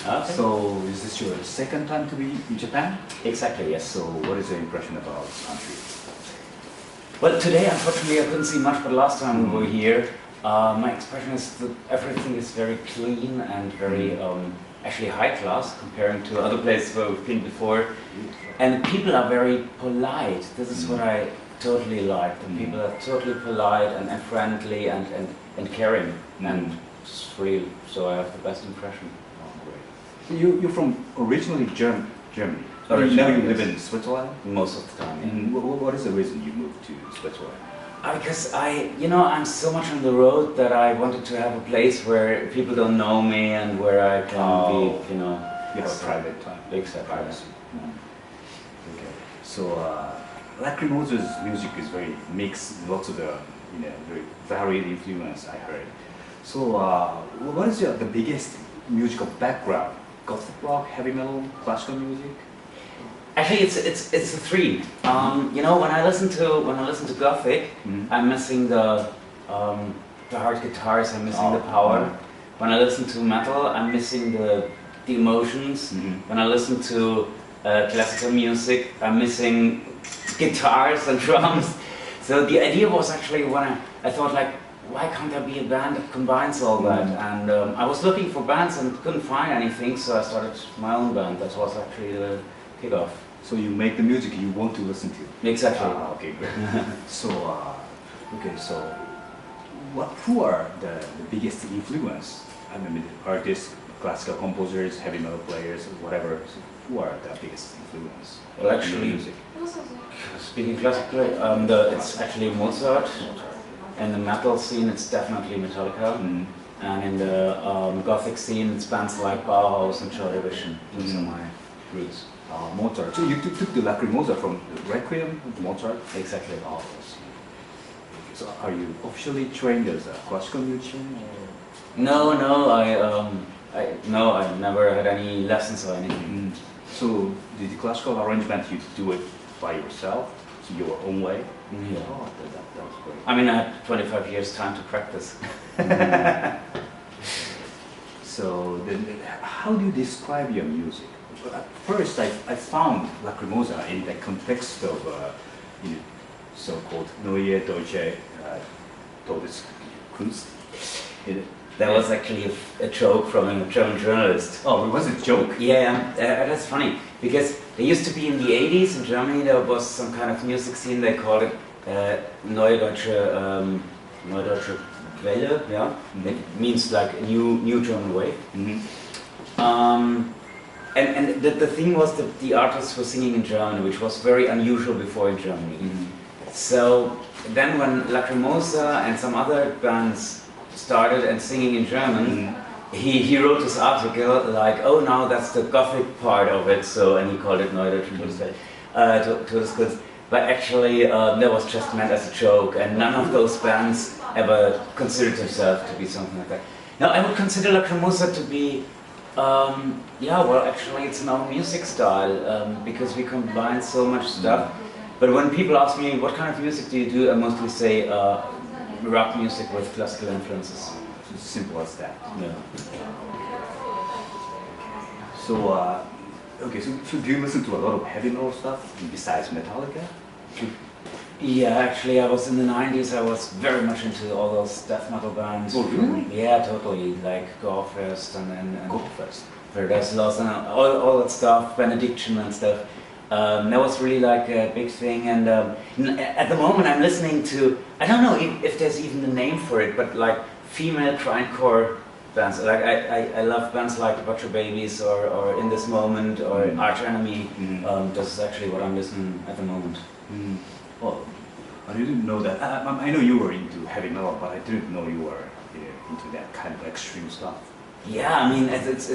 Okay. So is this your second time to be in Japan? Exactly, yes. So what is your impression about the country? Well, today unfortunately I couldn't see much, but last time we were here, my expression is that everything is very clean and very actually high class comparing to other places where we've been before. And people are very polite. This is what I totally like. The people are totally polite and friendly and caring. And it's real, so I have the best impression. Oh, great. You're from originally Germany. Originally, now you yes. live in Switzerland? Most of the time, yeah. And what is the reason you moved to Switzerland? Because I'm so much on the road that I wanted to have a place where people don't know me and where I can be, you have a private time. Exactly. Privacy. Okay. So Lacrimosa's music is very mixed, lots of the very varied influence I heard. So what is the biggest musical background? Gothic rock, heavy metal, classical music? Actually, it's a three. When I listen to Gothic, I'm missing the hard guitars. I'm missing the power. When I listen to metal, I'm missing the emotions. When I listen to classical music, I'm missing guitars and drums. So the idea was actually when I thought like, why can't there be a band that combines all that? And I was looking for bands and couldn't find anything, so I started my own band. That was actually the kickoff. So you make the music you want to listen to? Exactly. Okay, great. So, who are the biggest influence? I mean, artists, classical composers, heavy metal players, whatever. So who are the biggest influence? Well, actually, music? Speaking classically, it's actually Mozart. In the metal scene, it's definitely Metallica. And in the Gothic scene, it's bands like Bauhaus and Joy Division. Those are my roots. Mozart. So you took the Lacrimosa from the Requiem of Mozart? Exactly. So are you officially trained as a classical musician? Or? No, I never had any lessons or anything. So the classical arrangement, you do it by yourself, your own way? Yeah. Oh, that's great. I mean, I had 25 years time to practice. So then, how do you describe your music? At first, I found Lacrimosa in the context of so-called Neue Deutsche Todeskunst. That was actually a joke from a German journalist. Oh, it was a joke? Yeah, that's funny. Because they used to be in the 80s in Germany, there was some kind of music scene, they called it Neue Deutsche Welle, yeah? It means like a new German wave. And the thing was that the artists were singing in German, which was very unusual before in Germany. So then when Lacrimosa and some other bands started and singing in German, he wrote this article like, oh, now that's the Gothic part of it, so, and he called it Neue Deutsche Todeskunst. But actually that was just meant as a joke, and none of those bands ever considered themselves to be something like that. Now I would consider Lacrimosa to be well, actually it's an own music style, because we combine so much stuff. But when people ask me, what kind of music do you do, I mostly say rock music with classical influences. It's as simple as that. Yeah. So, so do you listen to a lot of heavy metal stuff besides Metallica? Yeah, actually I was in the 90s, I was very much into all those death metal bands. Oh, really? Yeah, totally, like Gorefest and Gorefest. Paradise Lost and all that stuff, Benediction and stuff. That was really like a big thing, and at the moment I'm listening to, I don't know if there's even a name for it, but like female grindcore bands. Like I love bands like Butcher Babies or In This Moment or Arch Enemy. This is actually what I'm listening at the moment. Well, I didn't know that. I know you were into heavy metal, but I didn't know you were into that kind of extreme stuff. Yeah, I mean, it's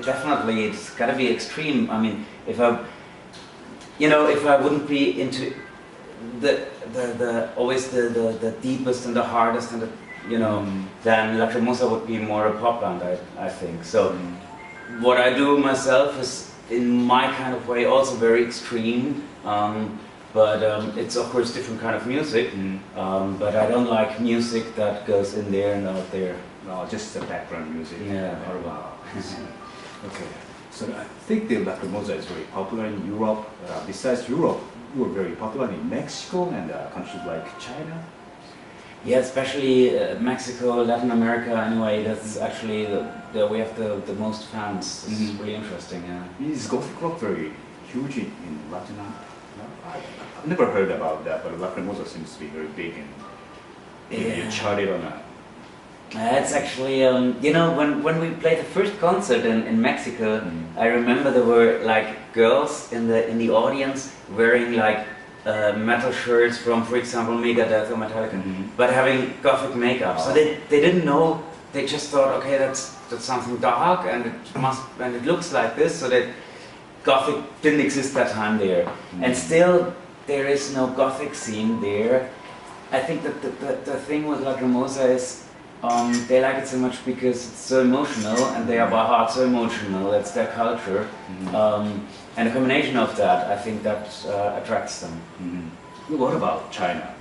definitely, it's got to be extreme. I mean, if I wouldn't be into always the deepest and the hardest and then Lacrimosa would be more a pop band, I think. So what I do myself is in my kind of way also very extreme. But it's of course different kind of music, but I don't like music that goes in there and out there. No, just the background music. Yeah. Okay. So I think the Lacrimosa is very popular in Europe. Besides Europe, you were very popular in Mexico and countries like China. Yeah, especially Mexico, Latin America. Anyway, that's actually we have the most fans. It's really interesting. Yeah. Is Gothic rock very huge in Latin America? No? I've never heard about that, but Lacrimosa seems to be very big and you charted on a. It's actually, you know, when we played the first concert in Mexico, I remember there were like girls in the audience wearing like metal shirts from, for example, Megadeth or Metallica, but having Gothic makeup. So they didn't know. They just thought, okay, that's something dark, and it looks like this. So that Gothic didn't exist that time there, and still there is no Gothic scene there. I think that the thing with Lacrimosa is. They like it so much because it's so emotional, and they are by heart so emotional. That's their culture, and a combination of that, I think that attracts them. What about China?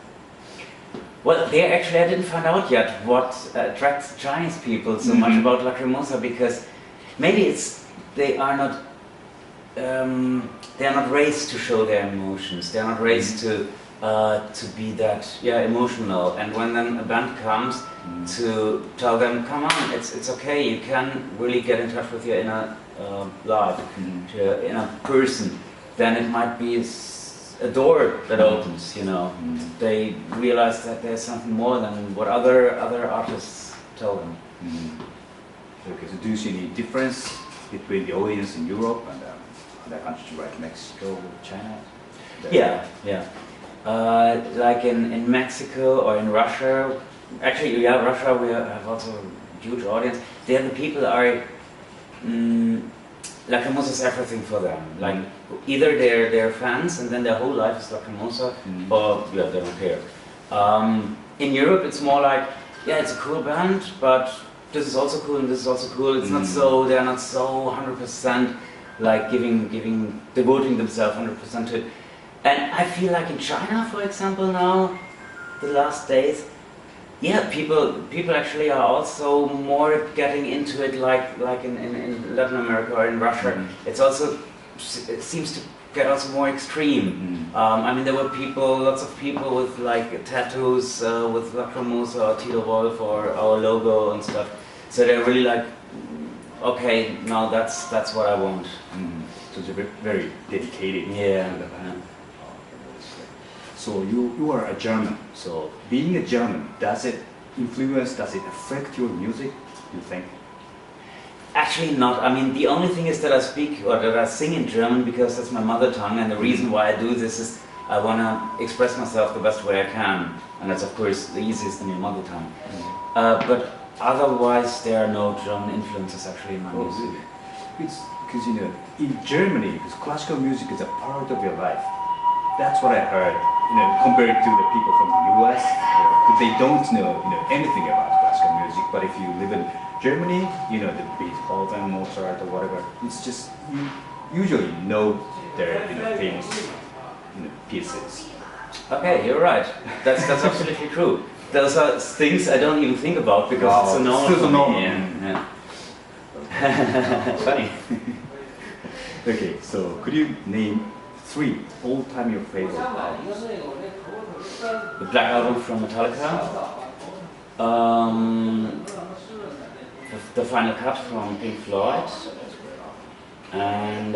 Well, I didn't find out yet what attracts Chinese people so much about Lacrimosa, because maybe they are not raised to show their emotions. They are not raised to be that emotional, and when then a band comes to tell them, come on, it's okay, you can really get in touch with your inner life, your inner person, then it might be a door that opens, you know. They realize that there's something more than what other artists tell them. Okay, so do you see any difference between the audience in Europe and other countries like Mexico, China? Yeah. Like in Mexico or in Russia, actually, Russia, we have also a huge audience. There the people are, Lacrimosa is everything for them. Like, either they're fans and then their whole life is Lacrimosa, or they don't care. In Europe, it's more like, it's a cool band, but this is also cool and this is also cool. It's not so, they're not so 100% like devoting themselves 100% to it. And I feel like in China, for example, now, the last days, people actually are also more getting into it, like in Latin America or in Russia. It seems to get also more extreme. I mean, there were lots of people with like tattoos with Lacrimosa or Tilo Wolff or our logo and stuff. So they're really like, okay, now that's what I want. So they're very dedicated. Yeah. To the band. So you are a German. So being a German, does it affect your music, you think? Actually not. I mean, the only thing is that I speak or that I sing in German because that's my mother tongue, and the reason why I do this is I want to express myself the best way I can, and that's of course the easiest in your mother tongue. But otherwise there are no German influences actually in my music. Really? It's because, you know, in Germany, because classical music is a part of your life. That's what I heard, you know, compared to the people from the US, they don't know, anything about classical music. But if you live in Germany, you know, the Beethoven, Mozart, or whatever, it's just, you usually know their, famous, pieces. Okay, you're right. That's absolutely true. Those are things I don't even think about because it's so normal. It's so normal. Yeah. Funny. Okay, so could you name 3 all-time your favorite albums? The Black Album from Metallica, the Final Cut from Pink Floyd, and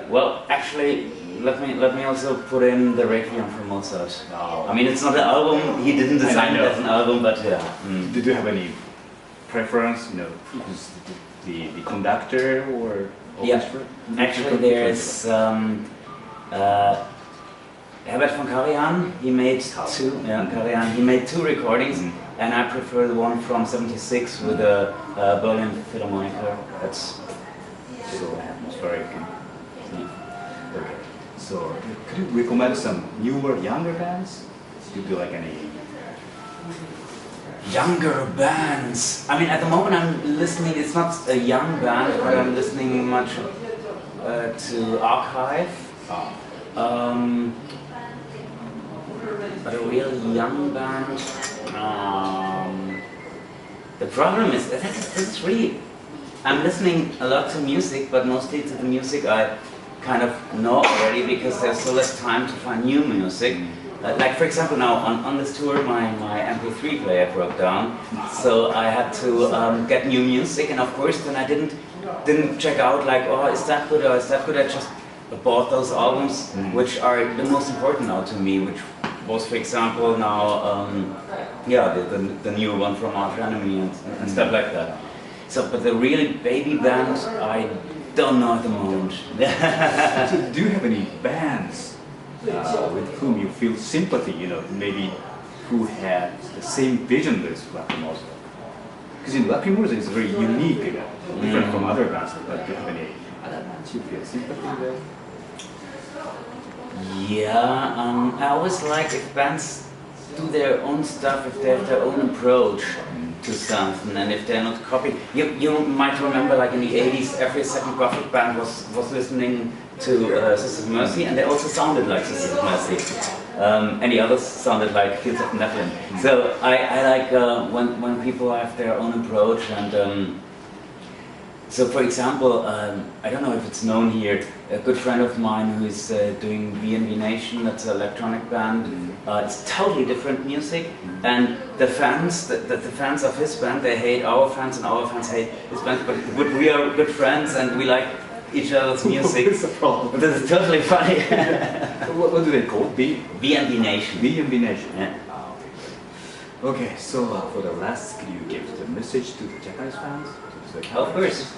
well, actually, let me also put in the Requiem from Mozart. I mean, it's not an album; he didn't design it as an album, but yeah. Did you have any preference? Who's the conductor or? Yeah, actually there's Herbert von Karajan. He made he made 2 recordings, and I prefer the one from '76 with the Berlin Philharmoniker. That's very good. Okay, so could you recommend some newer, younger bands? Do you do like any? Younger bands. I mean, at the moment I'm listening. It's not a young band, but I'm listening much to Archive. But a real young band. The problem is, this is really, I'm listening a lot to music, but mostly to the music I kind of know already because there's so less time to find new music. Like for example now on this tour my MP3 player broke down, so I had to get new music, and of course then I didn't check out like, oh, is that good or is that good. I just bought those albums which are the most important now to me, which was for example now yeah, the new one from Arch Enemy and stuff like that. So but the really baby band I don't know at the moment. So do you have any bands with whom you feel sympathy, you know, maybe who had the same vision as Lacrimosa? Because in Lacrimosa is very unique, you know, different from other bands, but do you have any other bands you feel sympathy with? Yeah, I always like if bands do their own stuff, if they have their own approach to something, and if they're not copying. You might remember, like in the 80s, every second Gothic band was listening to Sisters of Mercy, and they also sounded like Sisters of Mercy. And the others sounded like Fields of Nephilim. So I like when people have their own approach, and so for example, I don't know if it's known here, a good friend of mine who is doing B&B Nation, that's an electronic band. It's totally different music, and the fans of his band, they hate our fans, and our fans hate his band, but we are good friends and we like each other's music. What's the problem? This is totally funny. What do they call it? B&B Nation. B&B Nation. Yeah. Okay, so for the last, could you give the message to the Japanese fans? Of course.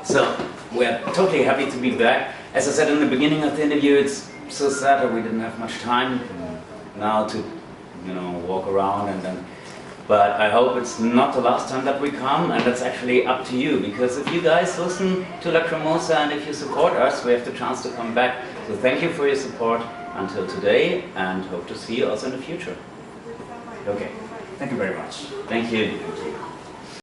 So we're totally happy to be back. As I said in the beginning of the interview, it's so sad that we didn't have much time now to, you know, walk around and then. But I hope it's not the last time that we come, and that's actually up to you, because if you guys listen to Lacrimosa and if you support us, we have the chance to come back. So thank you for your support until today, and hope to see you also in the future. Okay, thank you very much. Thank you.